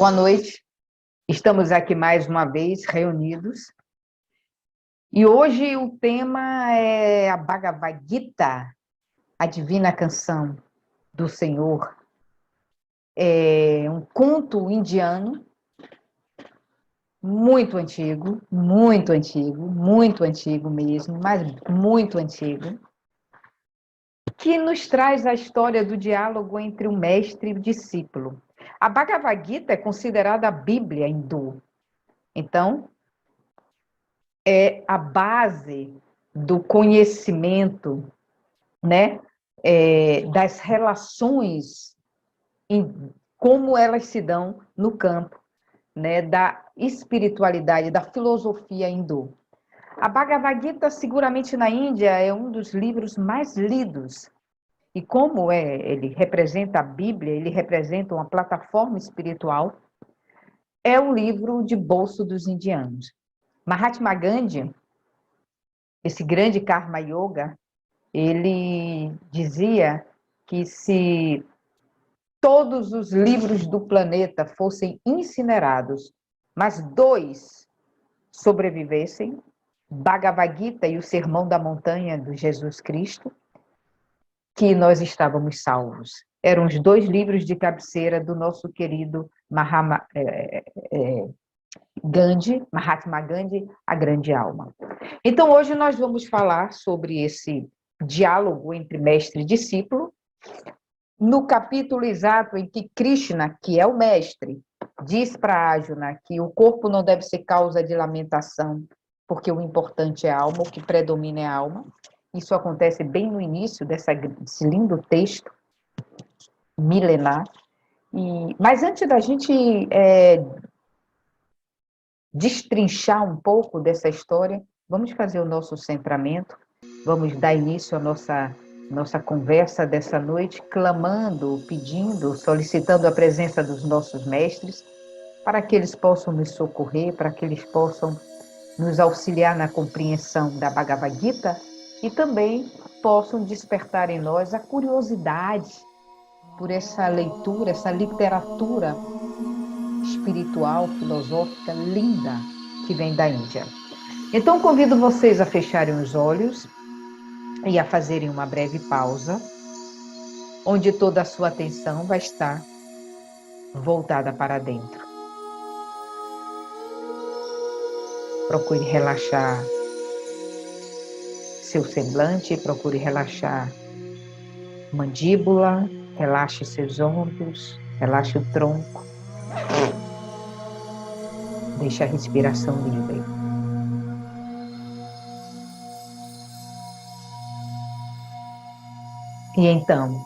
Boa noite, estamos aqui mais uma vez reunidos, e hoje o tema é a Bhagavad Gita, a Divina Canção do Senhor. É um conto indiano, muito antigo, muito antigo, muito antigo mesmo, mas muito antigo, que nos traz a história do diálogo entre o mestre e o discípulo. A Bhagavad Gita é considerada a Bíblia hindu. Então, é a base do conhecimento, né, das relações, como elas se dão no campo, né, da espiritualidade, da filosofia hindu. A Bhagavad Gita, seguramente na Índia, é um dos livros mais lidos. E como ele representa a Bíblia, ele representa uma plataforma espiritual, é um livro de bolso dos indianos. Mahatma Gandhi, esse grande Karma Yoga, ele dizia que se todos os livros do planeta fossem incinerados, mas 2 sobrevivessem, Bhagavad Gita e o Sermão da Montanha do Jesus Cristo, que nós estávamos salvos. Eram os 2 livros de cabeceira do nosso querido Mahatma Gandhi, a grande alma. Então, hoje nós vamos falar sobre esse diálogo entre mestre e discípulo, no capítulo exato em que Krishna, que é o mestre, diz para Arjuna que o corpo não deve ser causa de lamentação, porque o importante é a alma, o que predomina é a alma. Isso acontece bem no início desse lindo texto milenar. Mas antes da gente destrinchar um pouco dessa história, vamos fazer o nosso centramento, vamos dar início à nossa conversa dessa noite, clamando, pedindo, solicitando a presença dos nossos mestres, para que eles possam nos socorrer, para que eles possam nos auxiliar na compreensão da Bhagavad Gita e também possam despertar em nós a curiosidade por essa leitura, essa literatura espiritual, filosófica, linda, que vem da Índia. Então, convido vocês a fecharem os olhos e a fazerem uma breve pausa, onde toda a sua atenção vai estar voltada para dentro. Procure relaxar seu semblante, procure relaxar mandíbula, relaxe seus ombros, relaxe o tronco. Deixe a respiração livre. E então,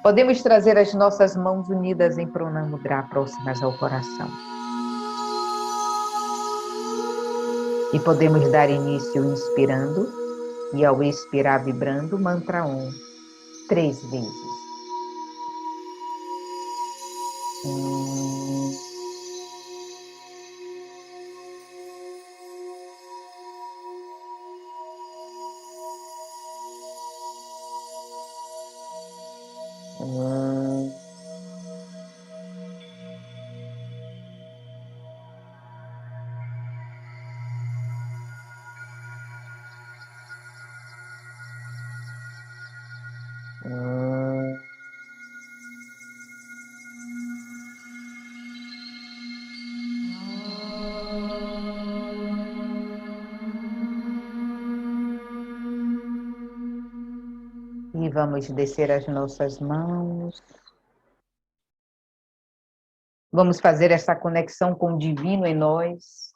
podemos trazer as nossas mãos unidas em Pranam Mudra, próximas ao coração. E podemos dar início inspirando e ao expirar vibrando o mantra Om 3 vezes. E vamos descer as nossas mãos. Vamos fazer essa conexão com o divino em nós.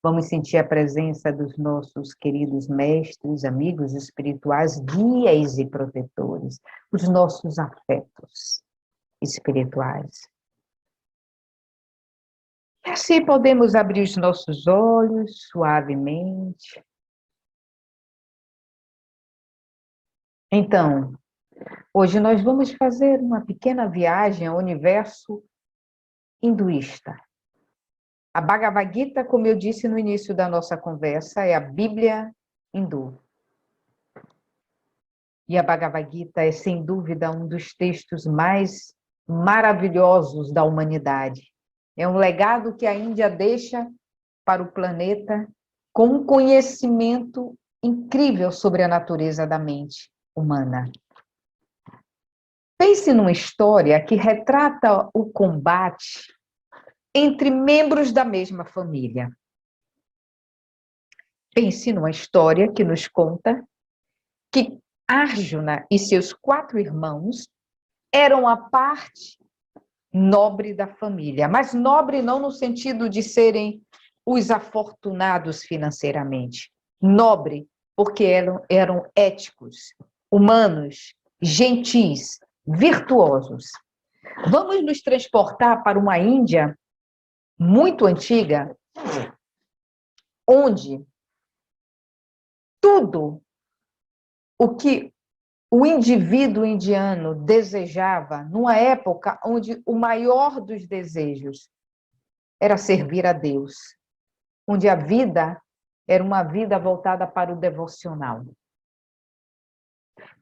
Vamos sentir a presença dos nossos queridos mestres, amigos espirituais, guias e protetores, os nossos afetos espirituais. E assim podemos abrir os nossos olhos suavemente. Então, hoje nós vamos fazer uma pequena viagem ao universo hinduísta. A Bhagavad Gita, como eu disse no início da nossa conversa, é a Bíblia hindu. E a Bhagavad Gita é, sem dúvida, um dos textos mais maravilhosos da humanidade. É um legado que a Índia deixa para o planeta com um conhecimento incrível sobre a natureza da mente humana. Pense numa história que retrata o combate entre membros da mesma família. Pense numa história que nos conta que Árjuna e seus 4 irmãos eram a parte nobre da família, mas nobre não no sentido de serem os afortunados financeiramente. Nobre porque eram éticos, humanos, gentis, virtuosos. Vamos nos transportar para uma Índia muito antiga, onde tudo o que o indivíduo indiano desejava, numa época onde o maior dos desejos era servir a Deus, onde a vida era uma vida voltada para o devocional.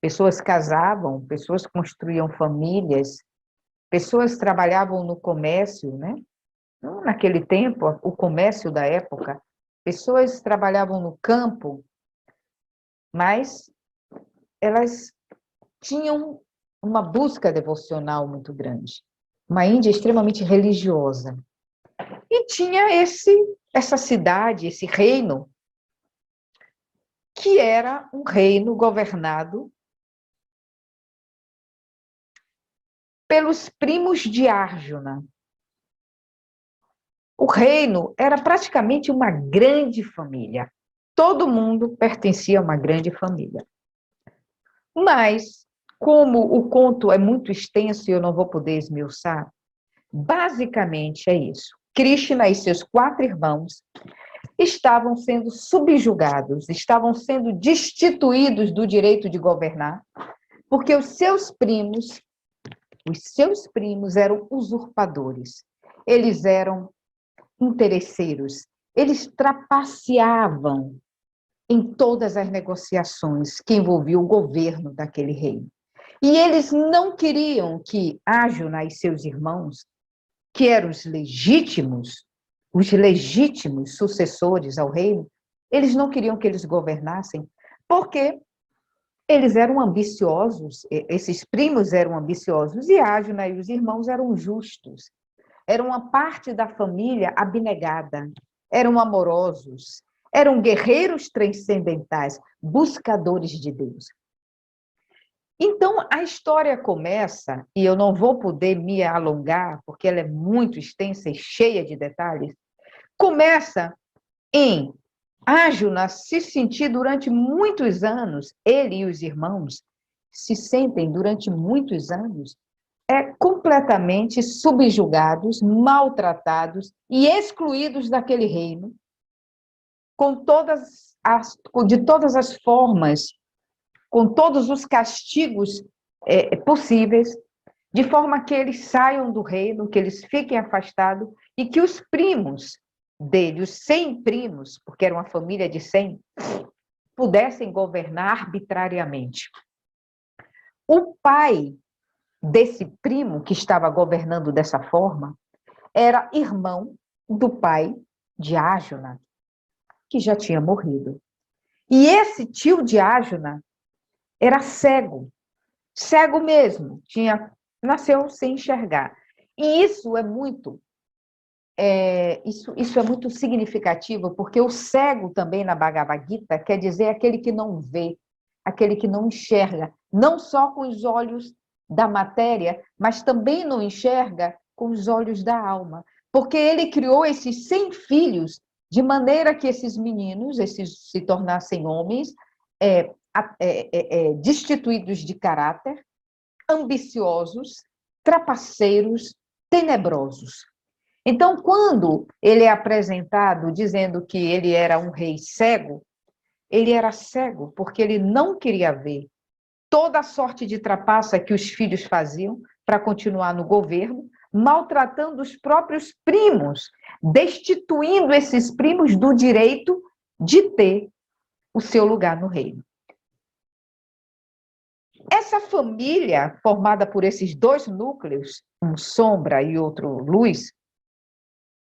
Pessoas casavam, pessoas construíam famílias, pessoas trabalhavam no comércio, né? Naquele tempo, o comércio da época, pessoas trabalhavam no campo, mas elas tinham uma busca devocional muito grande. Uma Índia extremamente religiosa. E tinha essa cidade, esse reino, que era um reino governado pelos primos de Árjuna. O reino era praticamente uma grande família. Todo mundo pertencia a uma grande família. Mas, como o conto é muito extenso e eu não vou poder esmiuçar, basicamente é isso. Krishna e seus 4 irmãos estavam sendo subjugados, estavam sendo destituídos do direito de governar, porque os seus primos eram usurpadores, eles eram interesseiros, eles trapaceavam em todas as negociações que envolviam o governo daquele reino. E eles não queriam que Árjuna e seus irmãos, que eram os legítimos sucessores ao reino, eles não queriam que eles governassem, porque eles eram ambiciosos, esses primos eram ambiciosos, e Árjuna e os irmãos eram justos, eram uma parte da família abnegada, eram amorosos, eram guerreiros transcendentais, buscadores de Deus. Então, a história começa, e eu não vou poder me alongar, porque ela é muito extensa e cheia de detalhes, começa em Árjuna se sentir durante muitos anos, ele e os irmãos se sentem durante muitos anos completamente subjugados, maltratados e excluídos daquele reino, de todas as formas, com todos os castigos possíveis, de forma que eles saiam do reino, que eles fiquem afastados e que os primos dele, os 100 primos, porque era uma família de 100, pudessem governar arbitrariamente. O pai desse primo que estava governando dessa forma era irmão do pai de Árjuna, que já tinha morrido. E esse tio de Árjuna era cego, cego mesmo, nasceu sem enxergar. E isso é muito significativo, porque o cego também na Bhagavad Gita quer dizer aquele que não vê, aquele que não enxerga, não só com os olhos da matéria, mas também não enxerga com os olhos da alma, porque ele criou esses 100 filhos de maneira que esses meninos, esses se tornassem homens, destituídos de caráter, ambiciosos, trapaceiros, tenebrosos. Então, quando ele é apresentado dizendo que ele era um rei cego, ele era cego porque ele não queria ver toda a sorte de trapaça que os filhos faziam para continuar no governo, maltratando os próprios primos, destituindo esses primos do direito de ter o seu lugar no reino. Essa família, formada por esses dois núcleos, um sombra e outro luz,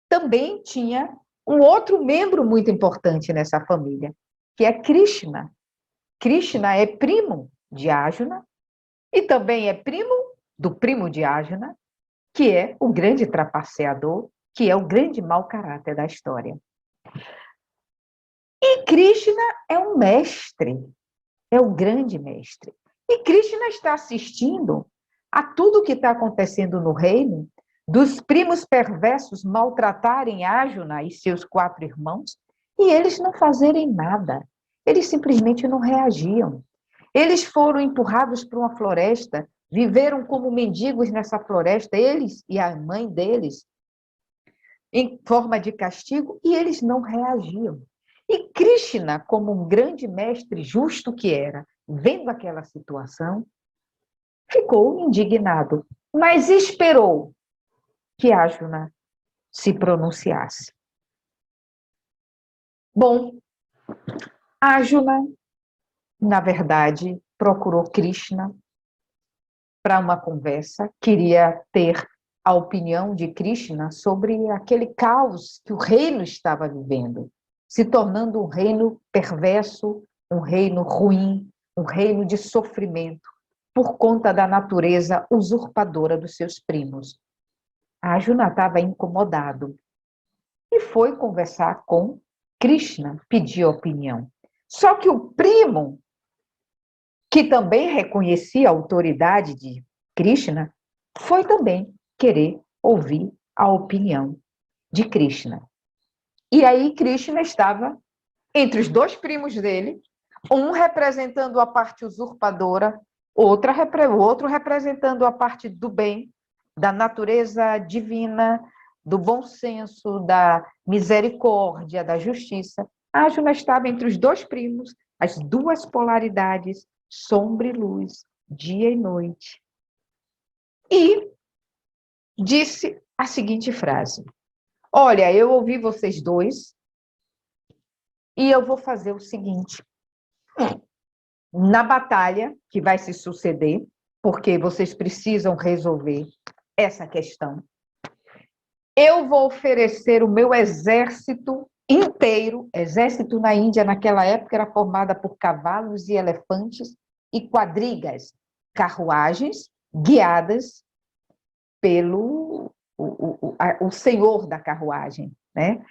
também tinha um outro membro muito importante nessa família, que é Krishna. Krishna é primo de Arjuna e também é primo do primo de Arjuna, que é o grande trapaceador, que é o grande mau caráter da história. E Krishna é um mestre, é o grande mestre. E Krishna está assistindo a tudo que está acontecendo no reino, dos primos perversos maltratarem Arjuna e seus 4 irmãos, e eles não fazerem nada. Eles simplesmente não reagiam. Eles foram empurrados para uma floresta, viveram como mendigos nessa floresta, eles e a mãe deles, em forma de castigo, e eles não reagiam. E Krishna, como um grande mestre justo que era, vendo aquela situação, ficou indignado, mas esperou que Arjuna se pronunciasse. Bom, Arjuna, na verdade, procurou Krishna para uma conversa, queria ter a opinião de Krishna sobre aquele caos que o reino estava vivendo, se tornando um reino perverso, um reino ruim, um reino de sofrimento, por conta da natureza usurpadora dos seus primos. Arjuna estava incomodado e foi conversar com Krishna, pedir opinião. Só que o primo, que também reconhecia a autoridade de Krishna, foi também querer ouvir a opinião de Krishna. E aí Krishna estava entre os 2 primos dele, um representando a parte usurpadora, outro representando a parte do bem, da natureza divina, do bom senso, da misericórdia, da justiça. Arjuna estava entre os 2 primos, as 2 polaridades, sombra e luz, dia e noite. E disse a seguinte frase: olha, eu ouvi vocês 2 e eu vou fazer o seguinte. Na batalha que vai se suceder, porque vocês precisam resolver essa questão, eu vou oferecer o meu exército inteiro. Exército na Índia, naquela época, era formada por cavalos e elefantes e quadrigas, carruagens guiadas pelo o senhor da carruagem, né?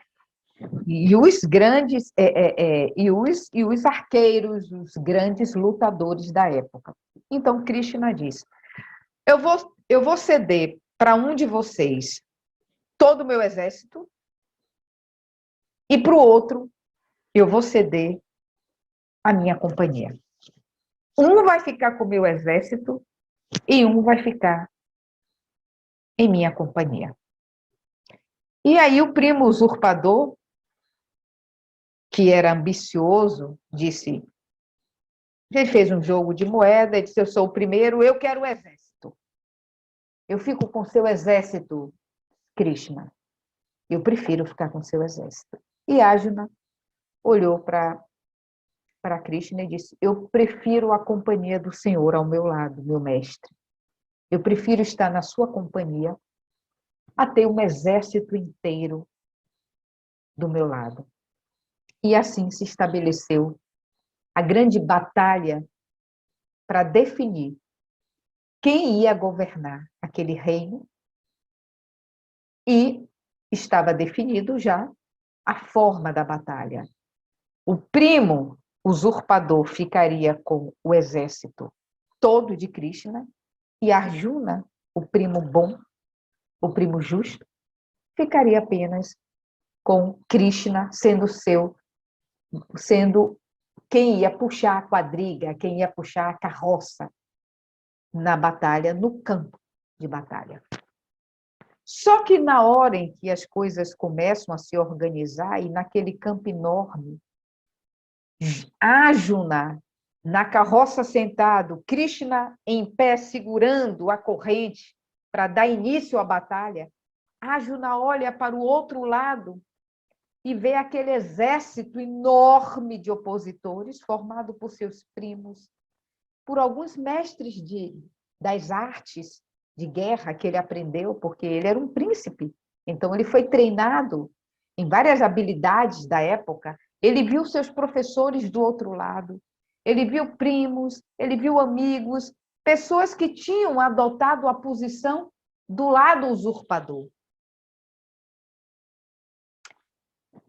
E os grandes e os arqueiros, os grandes lutadores da época. Então Krishna diz: eu vou ceder para um de vocês todo o meu exército e para o outro eu vou ceder a minha companhia. Um vai ficar com o meu exército e um vai ficar em minha companhia. E aí o primo usurpador, que era ambicioso, disse, ele fez um jogo de moeda e disse, eu sou o primeiro, eu quero o exército. Eu fico com seu exército, Krishna. Eu prefiro ficar com seu exército. E Arjuna olhou para Krishna e disse, eu prefiro a companhia do Senhor ao meu lado, meu mestre. Eu prefiro estar na sua companhia a ter um exército inteiro do meu lado. E assim se estabeleceu a grande batalha para definir quem ia governar aquele reino, e estava definido já a forma da batalha. O primo usurpador ficaria com o exército todo de Krishna, e Arjuna, o primo bom, o primo justo, ficaria apenas com Krishna sendo quem ia puxar a quadriga, quem ia puxar a carroça na batalha, no campo de batalha. Só que na hora em que as coisas começam a se organizar, e naquele campo enorme, Arjuna na carroça sentado, Krishna em pé segurando a corrente para dar início à batalha, Arjuna olha para o outro lado e vê aquele exército enorme de opositores formado por seus primos, por alguns mestres das artes de guerra que ele aprendeu, porque ele era um príncipe. Então, ele foi treinado em várias habilidades da época. Ele viu seus professores do outro lado. Ele viu primos, ele viu amigos, pessoas que tinham adotado a posição do lado usurpador.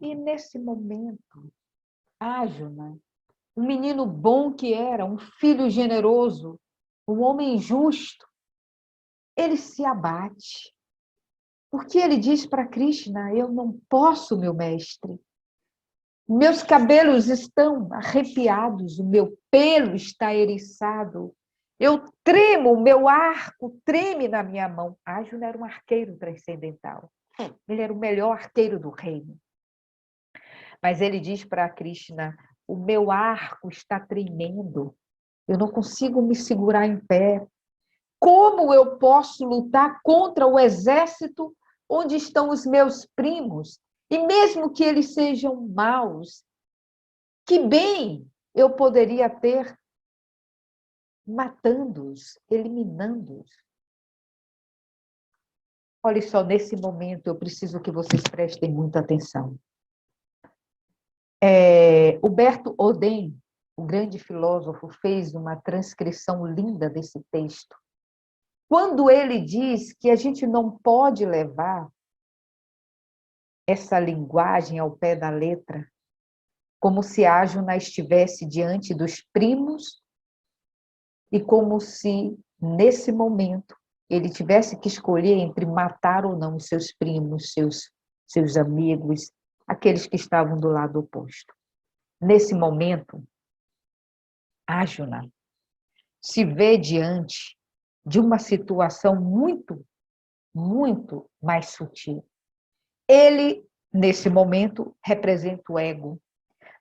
E, nesse momento, Ágina, um menino bom que era, um filho generoso, um homem justo, ele se abate. Porque ele diz para Krishna: eu não posso, meu mestre. Meus cabelos estão arrepiados, o meu pelo está eriçado. Eu tremo, o meu arco treme na minha mão. Ágina era um arqueiro transcendental. Ele era o melhor arqueiro do reino. Mas ele diz para Krishna: o meu arco está tremendo. Eu não consigo me segurar em pé. Como eu posso lutar contra o exército onde estão os meus primos? E mesmo que eles sejam maus, que bem eu poderia ter matando-os, eliminando-os? Olha só, nesse momento eu preciso que vocês prestem muita atenção. Huberto Oden, o grande filósofo, fez uma transcrição linda desse texto. Quando ele diz que a gente não pode levar essa linguagem ao pé da letra, como se Ágina estivesse diante dos primos e como se, nesse momento, ele tivesse que escolher entre matar ou não os seus primos, seus amigos, aqueles que estavam do lado oposto. Nesse momento, Ágina se vê diante de uma situação muito, muito mais sutil. Ele, nesse momento, representa o ego,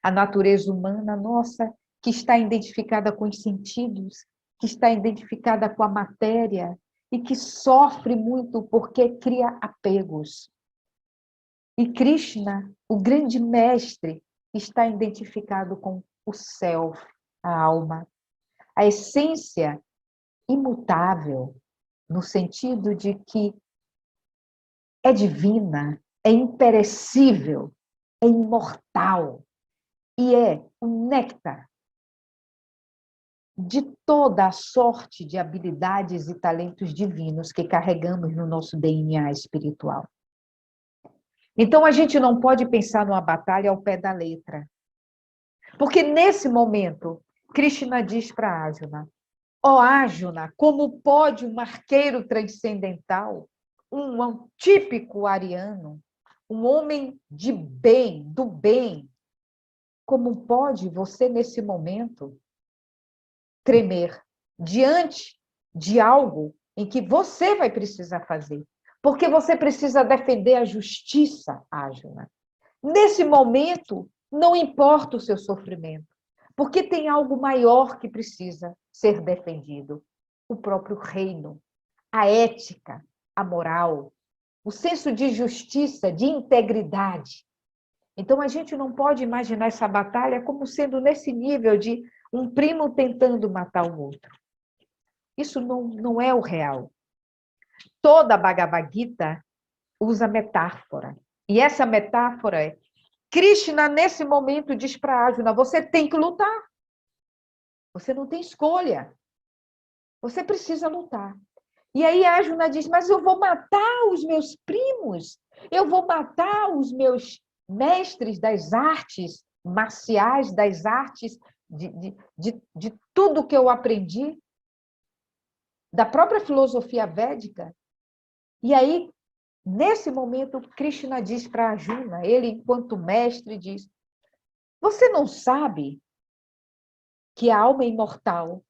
a natureza humana nossa, que está identificada com os sentidos, que está identificada com a matéria e que sofre muito porque cria apegos. E Krishna, o grande mestre, está identificado com o self, a alma, a essência imutável, no sentido de que é divina, é imperecível, é imortal e é o néctar de toda a sorte de habilidades e talentos divinos que carregamos no nosso DNA espiritual. Então, a gente não pode pensar numa batalha ao pé da letra. Porque, nesse momento, Krishna diz para Ágina: ó Ágina, como pode um arqueiro transcendental, um típico ariano, um homem de bem, do bem, como pode você, nesse momento, tremer diante de algo em que você vai precisar fazer? Porque você precisa defender a justiça, Ágina. Nesse momento, não importa o seu sofrimento, porque tem algo maior que precisa ser defendido: o próprio reino, a ética, a moral, o senso de justiça, de integridade. Então, a gente não pode imaginar essa batalha como sendo nesse nível de um primo tentando matar o outro. Isso não é o real. Toda a Bhagavad Gita usa metáfora. E essa metáfora é: Krishna, nesse momento, diz para Arjuna: você tem que lutar. Você não tem escolha. Você precisa lutar. E aí Arjuna diz: mas eu vou matar os meus primos, eu vou matar os meus mestres das artes marciais, das artes de tudo que eu aprendi, da própria filosofia védica. E aí, nesse momento, Krishna diz para Arjuna, ele, enquanto mestre, diz: você não sabe que a alma é imortal,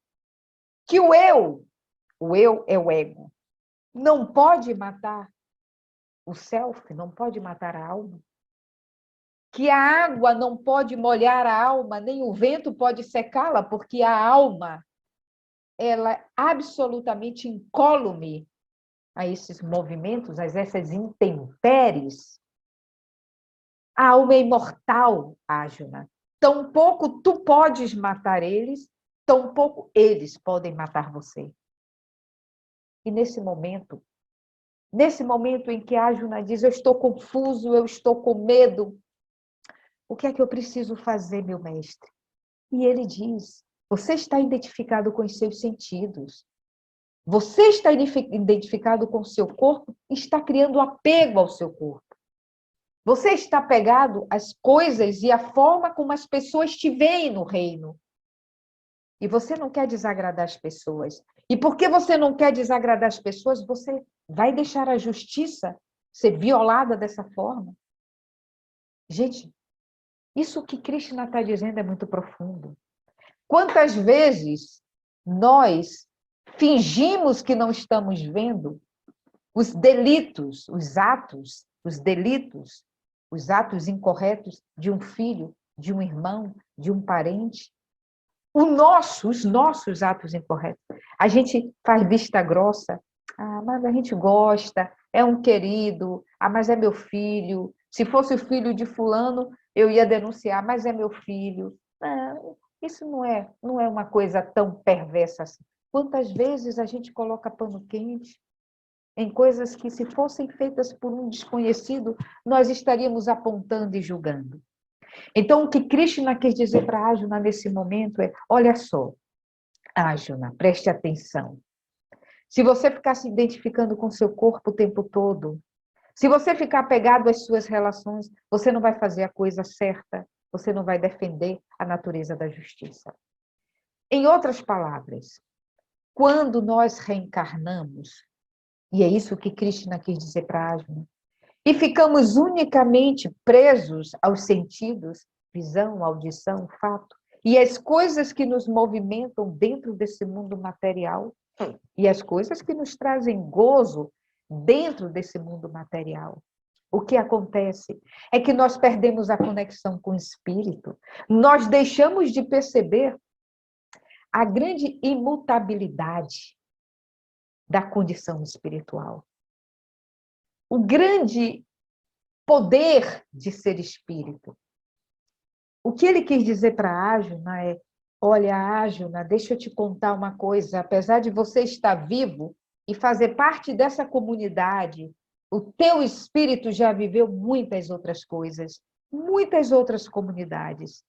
que o eu é o ego, não pode matar o self, não pode matar a alma? Que a água não pode molhar a alma, nem o vento pode secá-la, porque a alma, ela é absolutamente incólume a esses movimentos, a essas intempéries. A alma é imortal, Arjuna. Tampouco tu podes matar eles, tampouco eles podem matar você. E nesse momento em que Arjuna diz, eu estou confuso, eu estou com medo, o que é que eu preciso fazer, meu mestre? E ele diz, você está identificado com os seus sentidos. Você está identificado com o seu corpo e está criando apego ao seu corpo. Você está apegado às coisas e à forma como as pessoas te veem no reino. E você não quer desagradar as pessoas. E porque você não quer desagradar as pessoas, você vai deixar a justiça ser violada dessa forma? Gente, isso que Krishna está dizendo é muito profundo. Quantas vezes nós fingimos que não estamos vendo os delitos, os atos incorretos de um filho, de um irmão, de um parente? Os nossos atos incorretos. A gente faz vista grossa. Ah, mas a gente gosta, é um querido. Ah, mas é meu filho. Se fosse o filho de fulano, eu ia denunciar, mas é meu filho. Não, isso não é uma coisa tão perversa assim. Quantas vezes a gente coloca pano quente em coisas que, se fossem feitas por um desconhecido, nós estaríamos apontando e julgando. Então, o que Krishna quer dizer para Arjuna nesse momento é, olha só, Arjuna, preste atenção. Se você ficar se identificando com seu corpo o tempo todo, se você ficar apegado às suas relações, você não vai fazer a coisa certa, você não vai defender a natureza da justiça. Em outras palavras, quando nós reencarnamos, e é isso que Krishna quis dizer para Arjuna, e ficamos unicamente presos aos sentidos, visão, audição, fato, e as coisas que nos movimentam dentro desse mundo material, e as coisas que nos trazem gozo dentro desse mundo material. O que acontece é que nós perdemos a conexão com o espírito, nós deixamos de perceber a grande imutabilidade da condição espiritual. O grande poder de ser espírito. O que ele quis dizer para Arjuna é, olha, Arjuna, deixa eu te contar uma coisa, apesar de você estar vivo e fazer parte dessa comunidade, o teu espírito já viveu muitas outras coisas, muitas outras comunidades.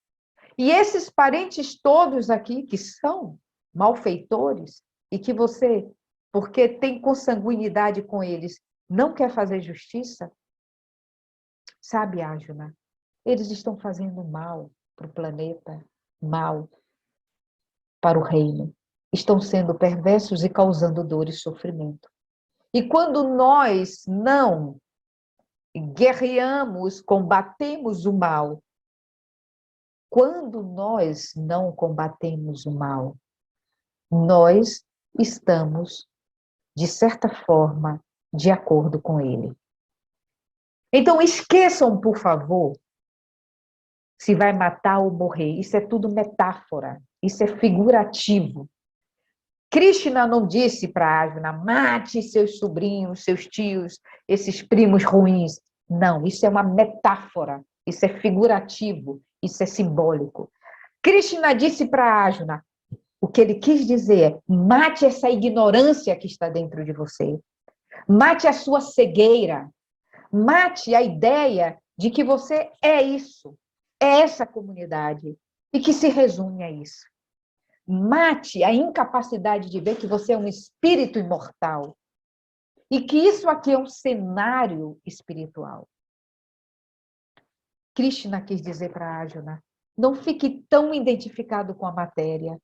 E esses parentes todos aqui, que são malfeitores, e que você, porque tem consanguinidade com eles, não quer fazer justiça, sabe, Arjuna, eles estão fazendo mal para o planeta, mal para o reino. Estão sendo perversos e causando dor e sofrimento. E quando nós não guerreamos, combatemos o mal, quando nós não combatemos o mal, nós estamos, de certa forma, de acordo com ele. Então, esqueçam, por favor, se vai matar ou morrer. Isso é tudo metáfora, isso é figurativo. Krishna não disse para Arjuna, mate seus sobrinhos, seus tios, esses primos ruins. Não, isso é uma metáfora, isso é figurativo, isso é simbólico. Krishna disse para Arjuna, o que ele quis dizer é, mate essa ignorância que está dentro de você, mate a sua cegueira, mate a ideia de que você é isso, é essa comunidade, e que se resume a isso. Mate a incapacidade de ver que você é um espírito imortal e que isso aqui é um cenário espiritual. Krishna quis dizer para Arjuna, não fique tão identificado com a matéria,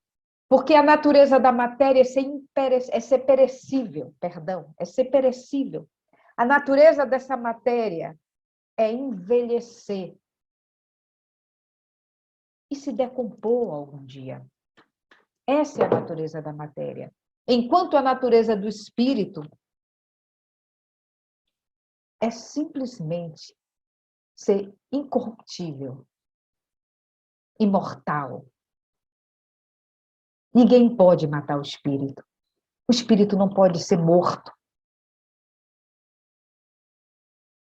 porque a natureza da matéria é ser perecível, é ser perecível. A natureza dessa matéria é envelhecer e se decompor algum dia. Essa é a natureza da matéria. Enquanto a natureza do espírito é simplesmente ser incorruptível, imortal. Ninguém pode matar o espírito. O espírito não pode ser morto.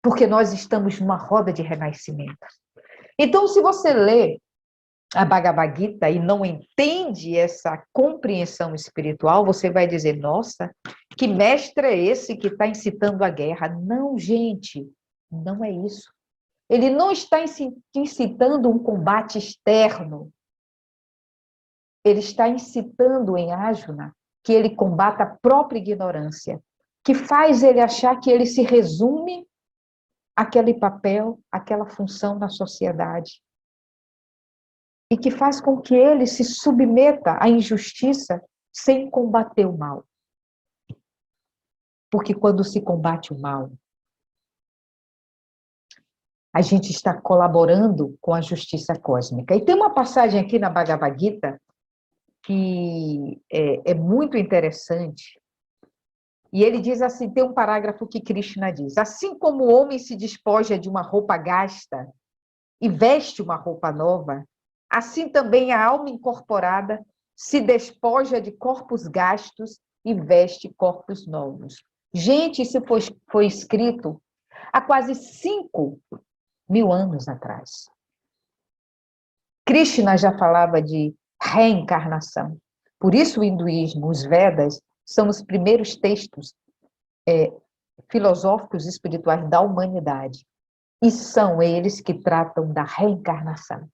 Porque nós estamos numa roda de renascimento. Então, se você lê a Bhagavad Gita e não entende essa compreensão espiritual, você vai dizer, nossa, que mestre é esse que está incitando a guerra? Não, gente, não é isso. Ele não está incitando um combate externo. Ele está incitando em Arjuna que ele combata a própria ignorância, que faz ele achar que ele se resume àquele papel, àquela função na sociedade. E que faz com que ele se submeta à injustiça sem combater o mal. Porque quando se combate o mal, a gente está colaborando com a justiça cósmica. E tem uma passagem aqui na Bhagavad Gita que é muito interessante. E ele diz assim, tem um parágrafo que Krishna diz, assim como o homem se despoja de uma roupa gasta e veste uma roupa nova, assim também a alma incorporada se despoja de corpos gastos e veste corpos novos. Gente, isso foi escrito há quase 5.000 anos atrás. Krishna já falava de reencarnação. Por isso o hinduísmo, os Vedas, são os primeiros textos filosóficos e espirituais da humanidade. E são eles que tratam da reencarnação,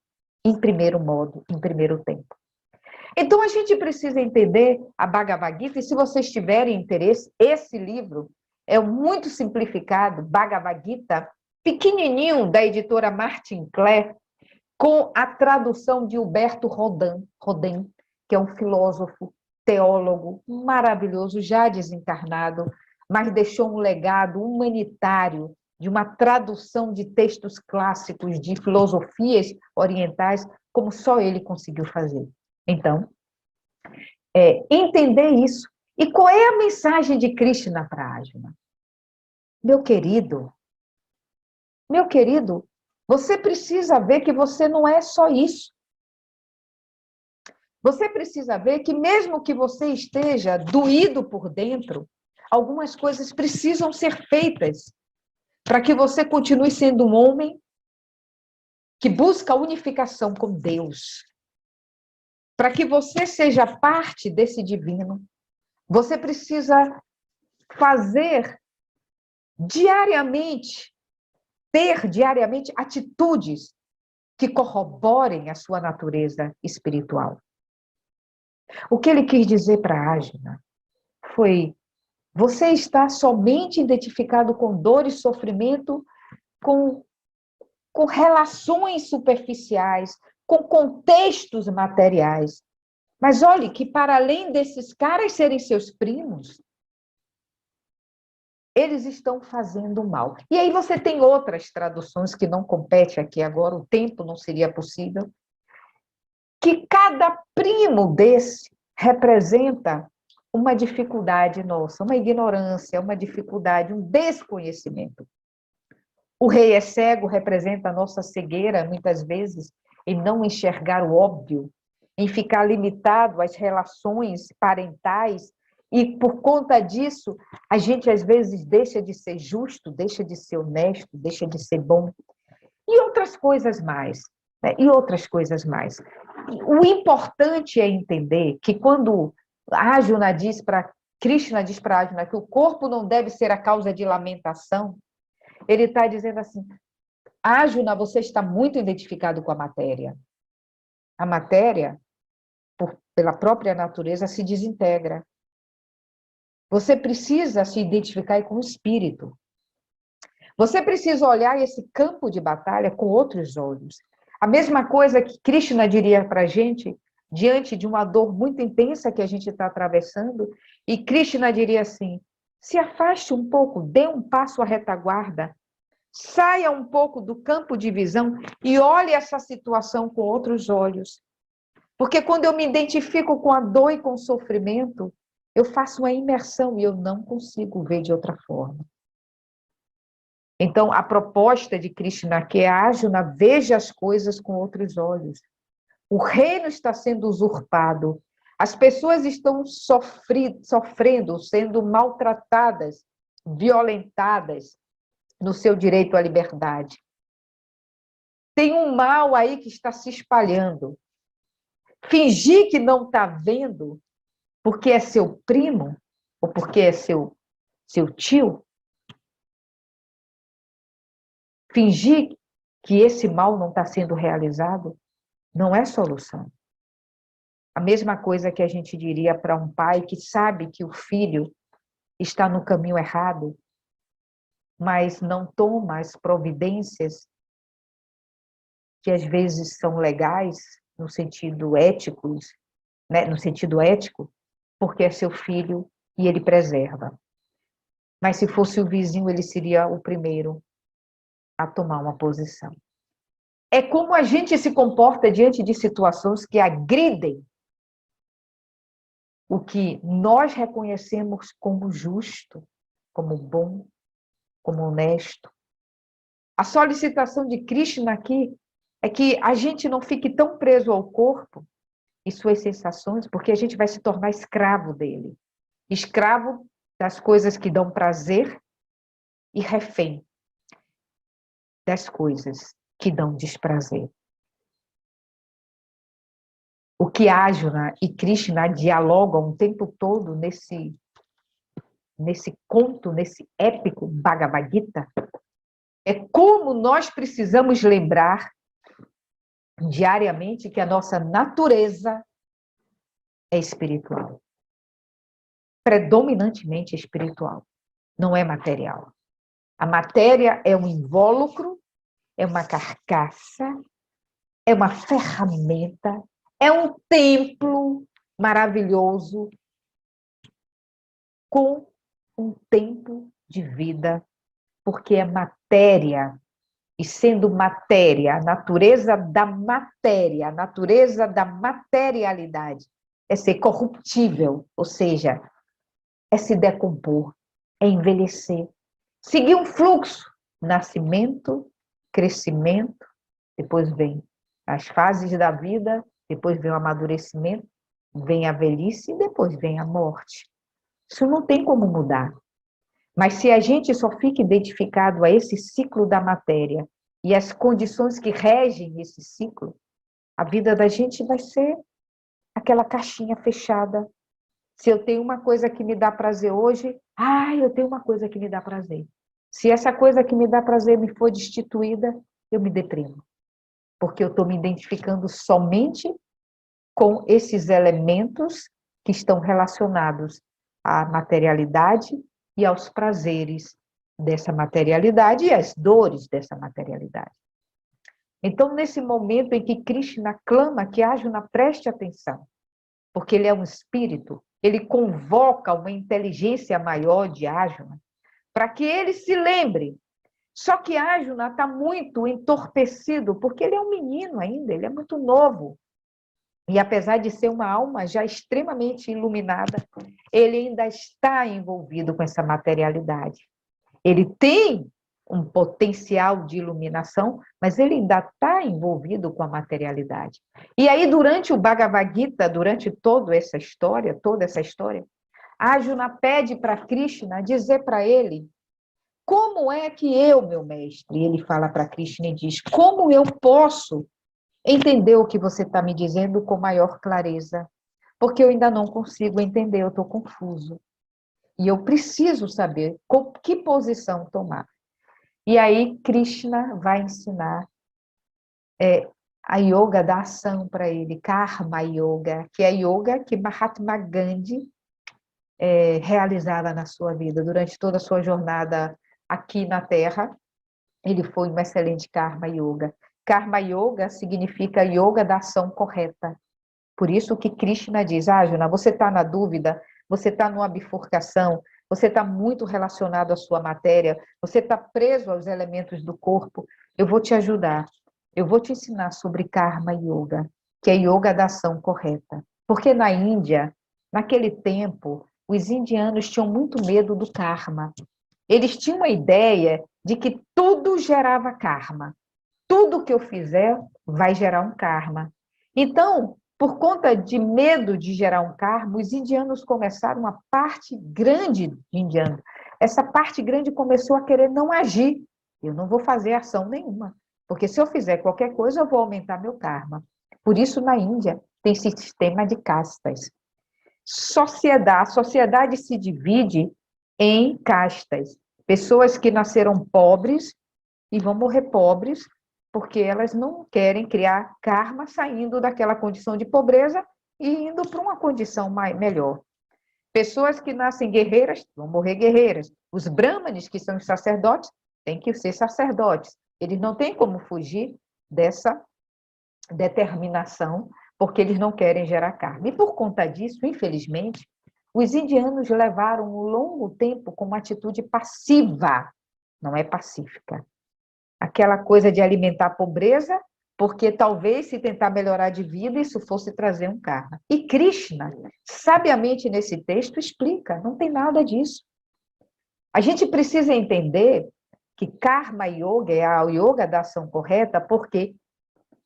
em primeiro modo, em primeiro tempo. Então, a gente precisa entender a Bhagavad Gita, e se vocês tiverem interesse, esse livro é muito simplificado, Bhagavad Gita, pequenininho, da editora Martin Clare, com a tradução de Huberto Rodin, que é um filósofo, teólogo maravilhoso, já desencarnado, mas deixou um legado humanitário de uma tradução de textos clássicos, de filosofias orientais, como só ele conseguiu fazer. Então, entender isso. E qual é a mensagem de Krishna para Arjuna? Meu querido, você precisa ver que você não é só isso. Você precisa ver que mesmo que você esteja doído por dentro, algumas coisas precisam ser feitas para que você continue sendo um homem que busca a unificação com Deus. Para que você seja parte desse divino, você precisa fazer diariamente, ter diariamente atitudes que corroborem a sua natureza espiritual. O que ele quis dizer para Arjuna foi: você está somente identificado com dor e sofrimento, com relações superficiais, com contextos materiais. Mas olhe que, para além desses caras serem seus primos, eles estão fazendo mal. E aí você tem outras traduções que não compete aqui agora, o tempo não seria possível, que cada primo desse representa uma dificuldade nossa, uma ignorância, uma dificuldade, um desconhecimento. O rei é cego representa a nossa cegueira, muitas vezes, em não enxergar o óbvio, em ficar limitado às relações parentais, e por conta disso, a gente às vezes deixa de ser justo, deixa de ser honesto, deixa de ser bom, e outras coisas mais, né? E outras coisas mais. O importante é entender que quando Arjuna diz para Krishna diz para Arjuna que o corpo não deve ser a causa de lamentação, ele está dizendo assim: Arjuna, você está muito identificado com a matéria. A matéria, pela própria natureza, se desintegra. Você precisa se identificar com o espírito. Você precisa olhar esse campo de batalha com outros olhos. A mesma coisa que Krishna diria para a gente, diante de uma dor muito intensa que a gente está atravessando, e Krishna diria assim: se afaste um pouco, dê um passo à retaguarda, saia um pouco do campo de visão e olhe essa situação com outros olhos. Porque quando eu me identifico com a dor e com o sofrimento, eu faço uma imersão e eu não consigo ver de outra forma. Então, a proposta de Krishna, que é Arjuna, veja as coisas com outros olhos. O reino está sendo usurpado. As pessoas estão sofrendo, sendo maltratadas, violentadas no seu direito à liberdade. Tem um mal aí que está se espalhando. Fingir que não está vendo porque é seu primo ou porque é seu tio. Fingir que esse mal não está sendo realizado não é solução. A mesma coisa que a gente diria para um pai que sabe que o filho está no caminho errado, mas não toma as providências que às vezes são legais no sentido ético, né? No sentido ético, porque é seu filho e ele preserva. Mas se fosse o vizinho, ele seria o primeiro a tomar uma posição. É como a gente se comporta diante de situações que agridem o que nós reconhecemos como justo, como bom, como honesto. A solicitação de Krishna aqui é que a gente não fique tão preso ao corpo e suas sensações, porque a gente vai se tornar escravo dele. Escravo das coisas que dão prazer e refém das coisas que dão desprazer. O que Arjuna e Krishna dialogam o tempo todo nesse conto, nesse épico Bhagavad Gita, é como nós precisamos lembrar diariamente que a nossa natureza é espiritual. Predominantemente espiritual, não é material. A matéria é um invólucro, é uma carcaça, é uma ferramenta, é um templo maravilhoso com um tempo de vida, porque é matéria. E sendo matéria, a natureza da matéria, a natureza da materialidade é ser corruptível, ou seja, é se decompor, é envelhecer, seguir um fluxo, nascimento, crescimento, depois vem as fases da vida, depois vem o amadurecimento, vem a velhice e depois vem a morte. Isso não tem como mudar. Mas se a gente só fica identificado a esse ciclo da matéria e as condições que regem esse ciclo, a vida da gente vai ser aquela caixinha fechada. Se eu tenho uma coisa que me dá prazer hoje, eu tenho uma coisa que me dá prazer. Se essa coisa que me dá prazer me for destituída, eu me deprimo. Porque eu estou me identificando somente com esses elementos que estão relacionados à materialidade e aos prazeres dessa materialidade e às dores dessa materialidade. Então, nesse momento em que Krishna clama que Arjuna preste atenção, porque ele é um espírito, ele convoca uma inteligência maior de Arjuna, para que ele se lembre. Só que Arjuna está muito entorpecido, porque ele é um menino ainda, ele é muito novo. E apesar de ser uma alma já extremamente iluminada, ele ainda está envolvido com essa materialidade. Ele tem um potencial de iluminação, mas ele ainda está envolvido com a materialidade. E aí, durante o Bhagavad Gita, durante toda essa história, Arjuna pede para Krishna dizer para ele como é que eu, meu mestre, ele fala para Krishna e diz, como eu posso entender o que você está me dizendo com maior clareza, porque eu ainda não consigo entender, eu estou confuso. E eu preciso saber que posição tomar. E aí Krishna vai ensinar a yoga da ação para ele, Karma Yoga, que é a yoga que Mahatma Gandhi realizava na sua vida, durante toda a sua jornada aqui na Terra. Ele foi um excelente Karma Yoga. Karma Yoga significa yoga da ação correta. Por isso que Krishna diz, Arjuna, você está na dúvida, você está numa bifurcação, você está muito relacionado à sua matéria, você está preso aos elementos do corpo, eu vou te ajudar. Eu vou te ensinar sobre Karma Yoga, que é yoga da ação correta. Porque na Índia, naquele tempo, os indianos tinham muito medo do karma. Eles tinham a ideia de que tudo gerava karma. Tudo que eu fizer vai gerar um karma. Então, por conta de medo de gerar um karma, os indianos começaram, uma parte grande de indianos, essa parte grande começou a querer não agir. Eu não vou fazer ação nenhuma, porque se eu fizer qualquer coisa, eu vou aumentar meu karma. Por isso, na Índia, tem sistema de castas. A sociedade se divide em castas. Pessoas que nasceram pobres e vão morrer pobres, porque elas não querem criar karma saindo daquela condição de pobreza e indo para uma condição melhor. Pessoas que nascem guerreiras vão morrer guerreiras. Os brahmanes, que são os sacerdotes, têm que ser sacerdotes. Eles não têm como fugir dessa determinação, porque eles não querem gerar karma. E por conta disso, infelizmente, os indianos levaram um longo tempo com uma atitude passiva, não é pacífica. Aquela coisa de alimentar a pobreza, porque talvez se tentar melhorar de vida, isso fosse trazer um karma. E Krishna, sabiamente nesse texto, explica, não tem nada disso. A gente precisa entender que Karma Yoga é a yoga da ação correta, porque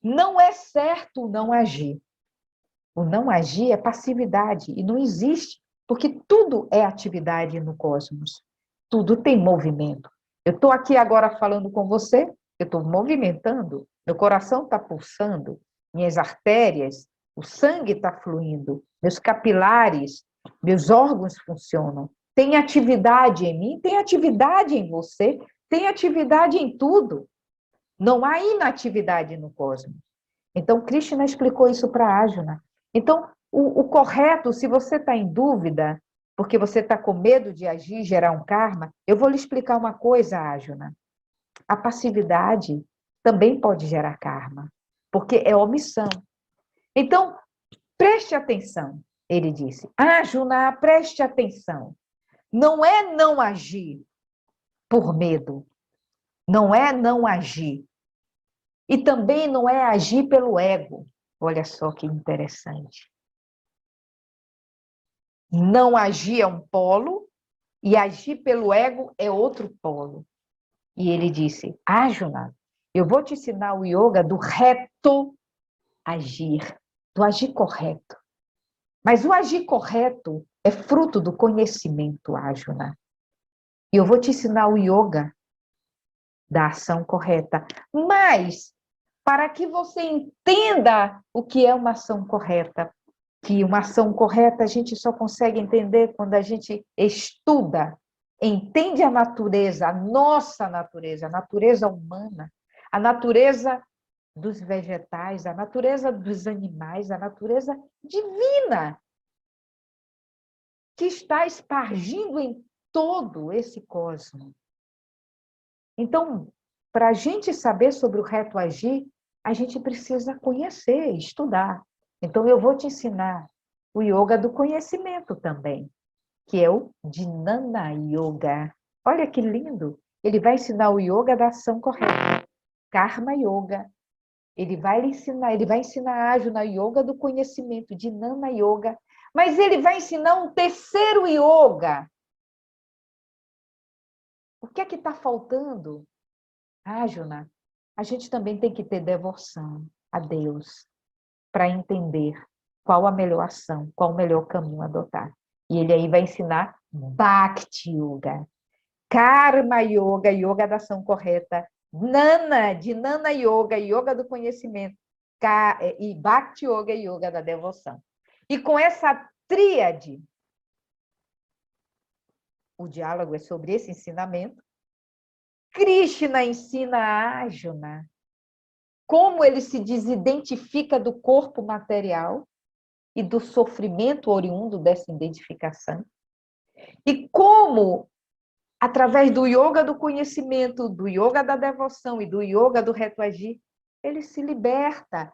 não é certo não agir. O não agir é passividade, e não existe, porque tudo é atividade no cosmos. Tudo tem movimento. Eu estou aqui agora falando com você, eu estou movimentando, meu coração está pulsando, minhas artérias, o sangue está fluindo, meus capilares, meus órgãos funcionam. Tem atividade em mim, tem atividade em você, tem atividade em tudo. Não há inatividade no cosmos. Então, Krishna explicou isso para Arjuna. Então, o correto, se você está em dúvida, porque você está com medo de agir e gerar um karma, eu vou lhe explicar uma coisa, Arjuna. A passividade também pode gerar karma, porque é omissão. Então, preste atenção, ele disse. Arjuna, preste atenção. Não é não agir por medo. Não é não agir. E também não é agir pelo ego. Olha só que interessante. Não agir é um polo e agir pelo ego é outro polo. E ele disse, Arjuna, eu vou te ensinar o yoga do reto agir, do agir correto. Mas o agir correto é fruto do conhecimento, Arjuna. E eu vou te ensinar o yoga da ação correta. Mas, para que você entenda o que é uma ação correta, que uma ação correta a gente só consegue entender quando a gente estuda, entende a natureza, a nossa natureza, a natureza humana, a natureza dos vegetais, a natureza dos animais, a natureza divina, que está espargindo em todo esse cosmos. Então, para a gente saber sobre o reto agir, a gente precisa conhecer, estudar. Então, eu vou te ensinar o yoga do conhecimento também, que é o Jnana Yoga. Olha que lindo! Ele vai ensinar o yoga da ação correta, Karma Yoga. Ele vai ensinar a Arjuna Yoga do conhecimento, Jnana Yoga. Mas ele vai ensinar um terceiro yoga. O que é que está faltando? Arjuna, a gente também tem que ter devoção a Deus para entender qual a melhor ação, qual o melhor caminho a adotar. E ele aí vai ensinar Bhakti Yoga, Karma Yoga, Yoga da ação correta, Jnana Yoga, Yoga do conhecimento, e Bhakti Yoga, Yoga da devoção. E com essa tríade, o diálogo é sobre esse ensinamento. Krishna ensina a Arjuna como ele se desidentifica do corpo material e do sofrimento oriundo dessa identificação. E como, através do yoga do conhecimento, do yoga da devoção e do yoga do reto agir, ele se liberta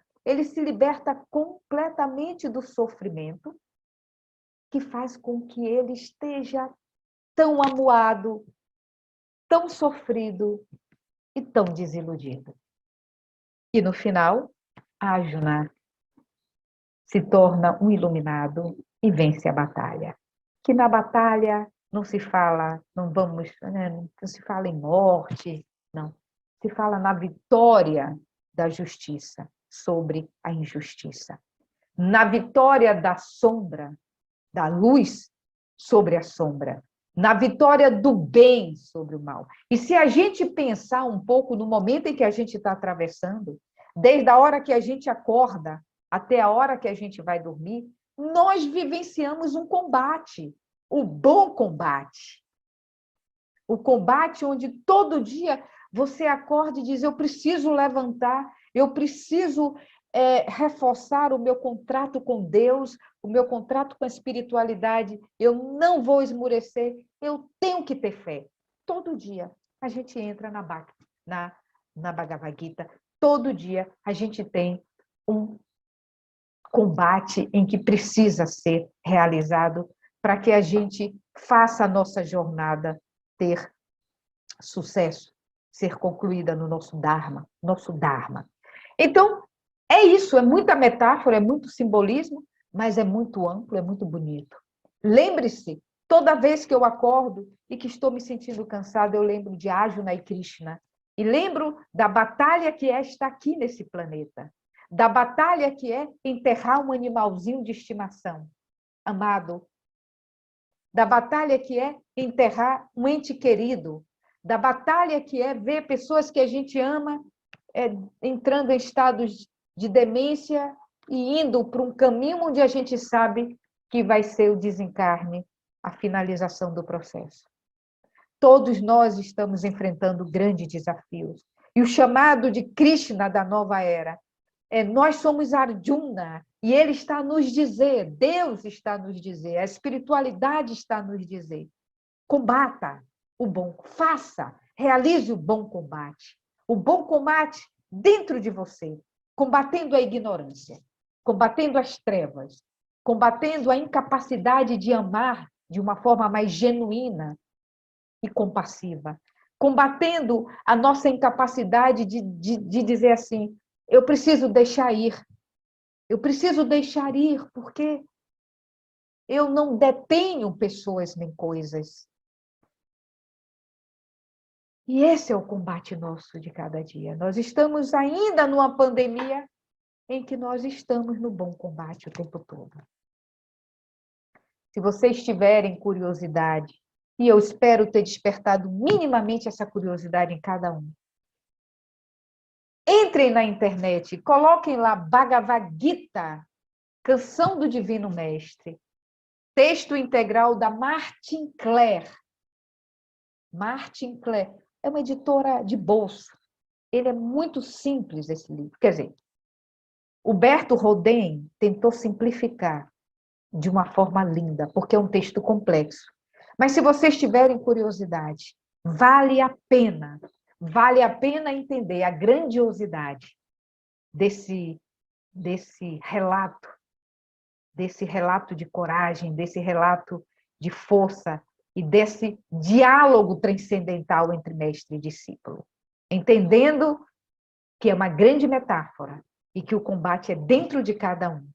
completamente do sofrimento, que faz com que ele esteja tão amuado, tão sofrido e tão desiludido. E no final, Arjuna se torna um iluminado e vence a batalha. Que na batalha não se fala, não se fala em morte, não. Se fala na vitória da justiça sobre a injustiça. Na vitória da sombra, da luz sobre a sombra. Na vitória do bem sobre o mal. E se a gente pensar um pouco no momento em que a gente está atravessando, desde a hora que a gente acorda até a hora que a gente vai dormir, nós vivenciamos um combate, o bom combate. O combate onde todo dia você acorda e diz, eu preciso levantar, eu preciso reforçar o meu contrato com Deus, o meu contrato com a espiritualidade, eu não vou esmurecer, eu tenho que ter fé. Todo dia a gente entra na Bhagavad Gita, todo dia a gente tem um combate em que precisa ser realizado para que a gente faça a nossa jornada ter sucesso, ser concluída no nosso Dharma, Então, é isso, é muita metáfora, é muito simbolismo, mas é muito amplo, é muito bonito. Lembre-se, toda vez que eu acordo e que estou me sentindo cansada, eu lembro de Arjuna e Krishna, e lembro da batalha que é estar aqui nesse planeta, da batalha que é enterrar um animalzinho de estimação, amado, da batalha que é enterrar um ente querido, da batalha que é ver pessoas que a gente ama entrando em estados de demência e indo para um caminho onde a gente sabe que vai ser o desencarne, a finalização do processo. Todos nós estamos enfrentando grandes desafios. E o chamado de Krishna da nova era nós somos Arjuna, e ele está a nos dizer, Deus está a nos dizer, a espiritualidade está a nos dizer, combata o bom, faça, realize o bom combate dentro de você, combatendo a ignorância, combatendo as trevas, combatendo a incapacidade de amar de uma forma mais genuína e compassiva, combatendo a nossa incapacidade de dizer assim, eu preciso deixar ir, porque eu não detenho pessoas nem coisas. E esse é o combate nosso de cada dia. Nós estamos ainda numa pandemia em que nós estamos no bom combate o tempo todo. Se vocês tiverem curiosidade, e eu espero ter despertado minimamente essa curiosidade em cada um, entrem na internet, coloquem lá Bhagavad Gita, Canção do Divino Mestre, texto integral da Martin Clare. Martin Clare é uma editora de bolso. Ele é muito simples, esse livro. Quer dizer, Huberto Rodin tentou simplificar de uma forma linda, porque é um texto complexo. Mas se vocês tiverem curiosidade, vale a pena entender a grandiosidade desse relato de coragem, desse relato de força e desse diálogo transcendental entre mestre e discípulo, entendendo que é uma grande metáfora e que o combate é dentro de cada um,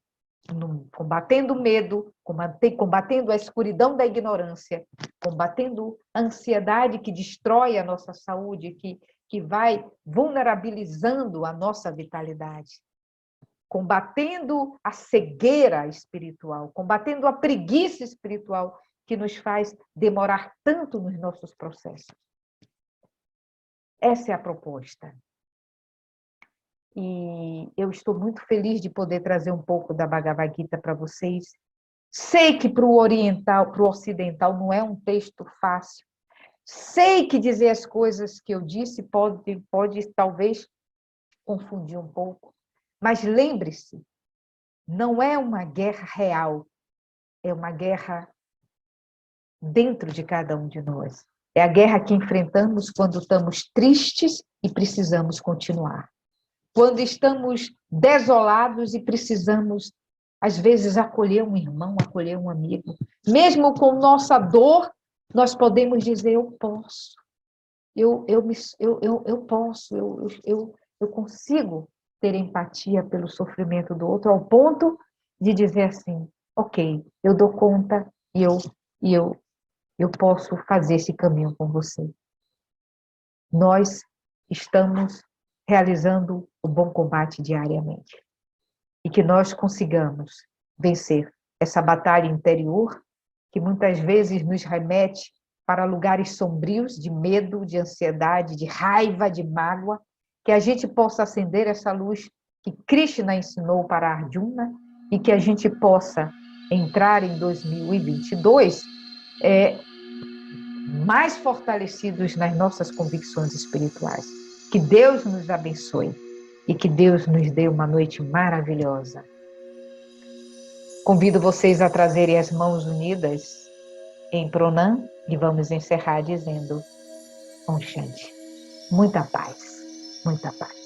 combatendo o medo, combatendo a escuridão da ignorância, combatendo a ansiedade que destrói a nossa saúde, que vai vulnerabilizando a nossa vitalidade, combatendo a cegueira espiritual, combatendo a preguiça espiritual que nos faz demorar tanto nos nossos processos. Essa é a proposta. E eu estou muito feliz de poder trazer um pouco da Bhagavad Gita para vocês. Sei que para o oriental, para o ocidental, não é um texto fácil. Sei que dizer as coisas que eu disse pode talvez confundir um pouco. Mas lembre-se, não é uma guerra real, é uma guerra dentro de cada um de nós. É a guerra que enfrentamos quando estamos tristes e precisamos continuar. Quando estamos desolados e precisamos, às vezes, acolher um irmão, acolher um amigo. Mesmo com nossa dor, nós podemos dizer, eu posso. Eu posso, eu consigo ter empatia pelo sofrimento do outro, ao ponto de dizer assim, ok, eu dou conta e eu posso fazer esse caminho com você. Nós estamos realizando o bom combate diariamente. E que nós consigamos vencer essa batalha interior, que muitas vezes nos remete para lugares sombrios de medo, de ansiedade, de raiva, de mágoa, que a gente possa acender essa luz que Krishna ensinou para Arjuna e que a gente possa entrar em 2022 mais fortalecidos nas nossas convicções espirituais. Que Deus nos abençoe e que Deus nos dê uma noite maravilhosa. Convido vocês a trazerem as mãos unidas em Pranam e vamos encerrar dizendo Om Shanti. Muita paz, muita paz.